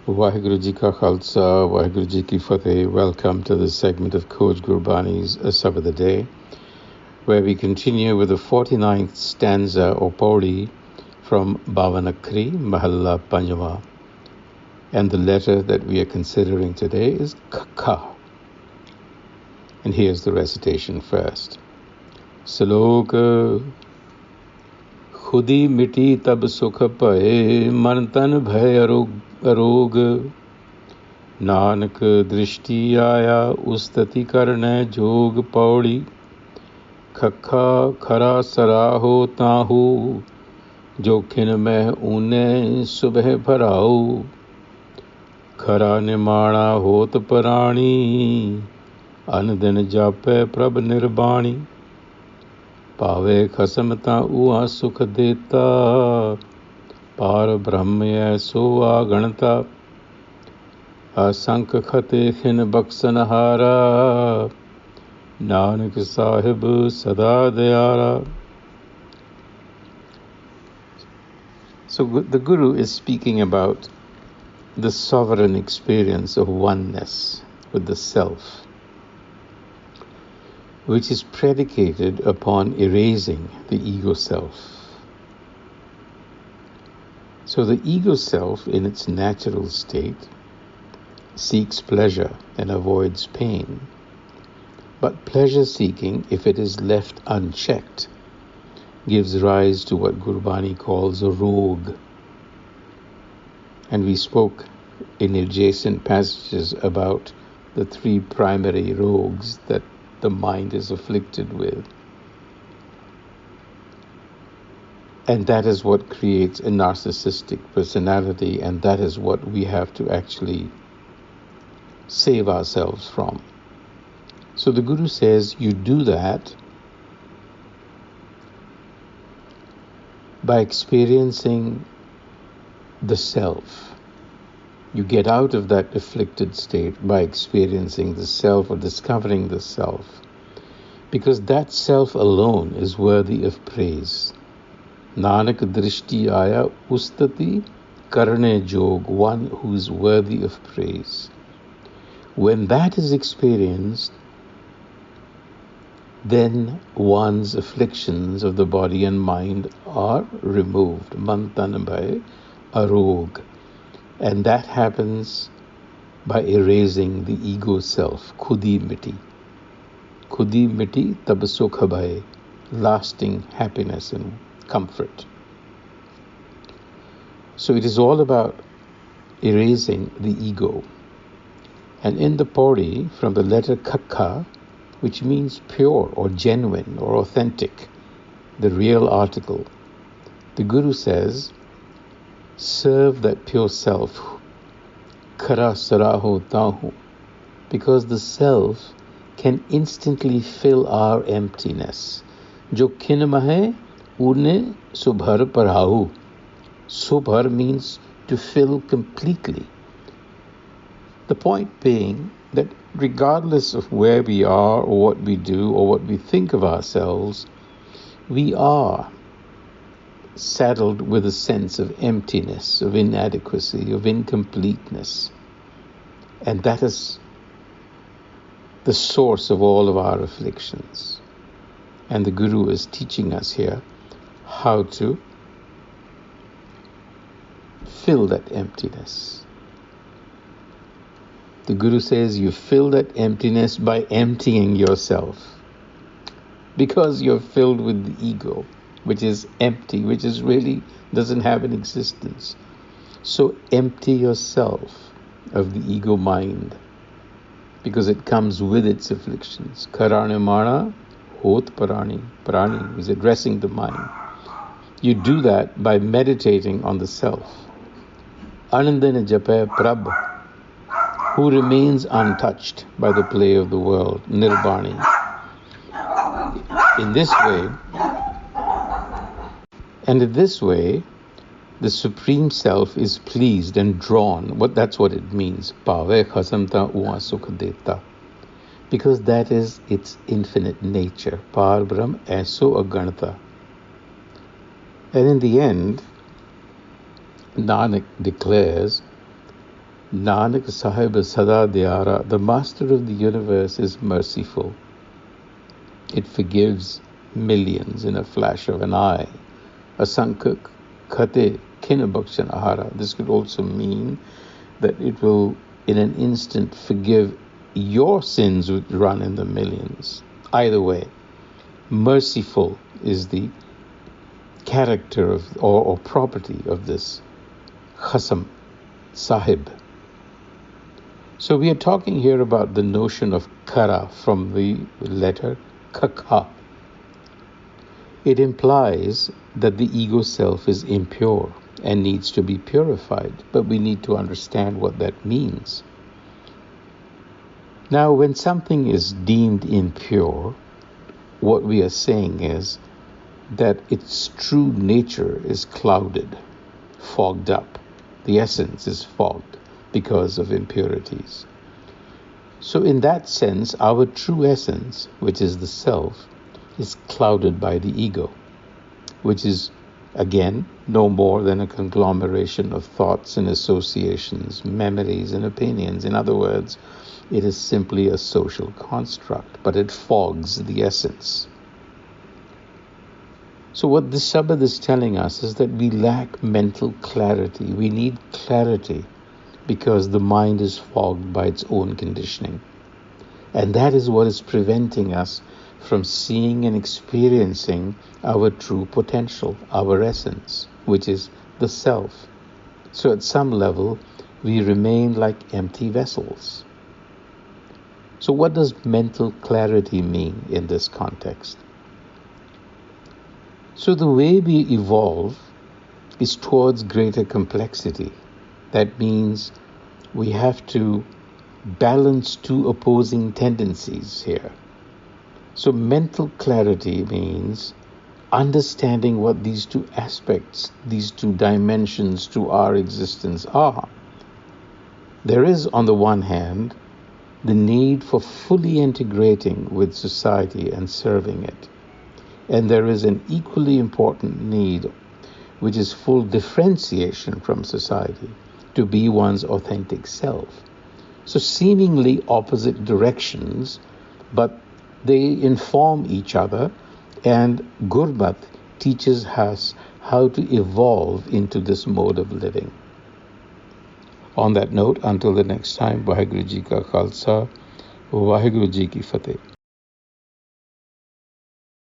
Waheguru Ji Ka Khalsa, Waheguru Ji Ki Fateh. Welcome to this segment of Coach Gurbani's a-sabad-a-day, where we continue with the 49th stanza or pauri from Bhavanakri, Mahalla Panjama. And the letter that we are considering today is Kha. And here's the recitation first. Salok Khudi Miti tab Sukh Bhae, man tan bhai aroog. Nanak drishti aya ustati karne jog paudi. Khakha khara saraho tahu, jokhin meh une subh bharao. Khara nimana hot parani, an din jape prab nirbani. Pave khasmta ua sukh deta, par brahmya so aganta. Asank khate khin baksanhara, Nanak Sahib sada dayara. So the Guru is speaking about the sovereign experience of oneness with the self, which is predicated upon erasing the ego self. So the ego self, in its natural state, seeks pleasure and avoids pain. But pleasure-seeking, if it is left unchecked, gives rise to what Gurbani calls a rogue. And we spoke in adjacent passages about the three primary rogues that the mind is afflicted with. And that is what creates a narcissistic personality, and that is what we have to actually save ourselves from. So the Guru says you do that by experiencing the self. You get out of that afflicted state by experiencing the self or discovering the self, because that self alone is worthy of praise. Nanak drishti aya ustati karne jog, one who is worthy of praise. When that is experienced, then one's afflictions of the body and mind are removed. Man tan bhai arog. And that happens by erasing the ego self. Khudi Miti. Khudi Miti tab Sukh Bhae. Lasting happiness and comfort. So it is all about erasing the ego. And in the pauri, from the letter Kakha, which means pure or genuine or authentic, the real article, the Guru says, serve that pure self, khara saraho tahu, because the self can instantly fill our emptiness. Jo khin mahe une subhar parhahu. Subhar means to fill completely. The point being that regardless of where we are or what we do or what we think of ourselves, we are saddled with a sense of emptiness, of inadequacy, of incompleteness. And that is the source of all of our afflictions. And the Guru is teaching us here how to fill that emptiness. The Guru says you fill that emptiness by emptying yourself, because you're filled with the ego, which is empty, which is really doesn't have an existence. So empty yourself of the ego mind, because it comes with its afflictions. Karane mara hot parani. Parani is addressing the mind. You do that by meditating on the self. Anandana jape prab, who remains untouched by the play of the world, nirbani. In this way, the Supreme Self is pleased and drawn. That's what it means. Pave khasamta ua sukh deta. Because that is its infinite nature. Par Brahm aso aganata. And in the end, Nanak declares Nanak Sahib a-sabad-a-day, the Master of the universe, is merciful. It forgives millions in a flash of an eye. Asankh khate kin bakshan ahara. This could also mean that it will, in an instant, forgive your sins which run in the millions. Either way, merciful is the character of or property of this Khasam Sahib. So we are talking here about the notion of kara from the letter kakha. It implies that the ego self is impure and needs to be purified, but we need to understand what that means. Now, when something is deemed impure, what we are saying is that its true nature is clouded, fogged up. The essence is fogged because of impurities. So in that sense, our true essence, which is the self, is clouded by the ego, which is, again, no more than a conglomeration of thoughts and associations, memories and opinions. In other words, it is simply a social construct, but it fogs the essence. So what this Sabad is telling us is that we lack mental clarity. We need clarity because the mind is fogged by its own conditioning. And that is what is preventing us from seeing and experiencing our true potential, our essence, which is the self. So at some level, we remain like empty vessels. So what does mental clarity mean in this context? So the way we evolve is towards greater complexity. That means we have to balance two opposing tendencies here. So mental clarity means understanding what these two aspects, these two dimensions to our existence are. There is, on the one hand, the need for fully integrating with society and serving it. And there is an equally important need, which is full differentiation from society, to be one's authentic self. So seemingly opposite directions, but they inform each other, and Gurmat teaches us how to evolve into this mode of living. On that note, until the next time, Vaheguru Ji Ka Khalsa, Vaheguru Ji Ki Fateh.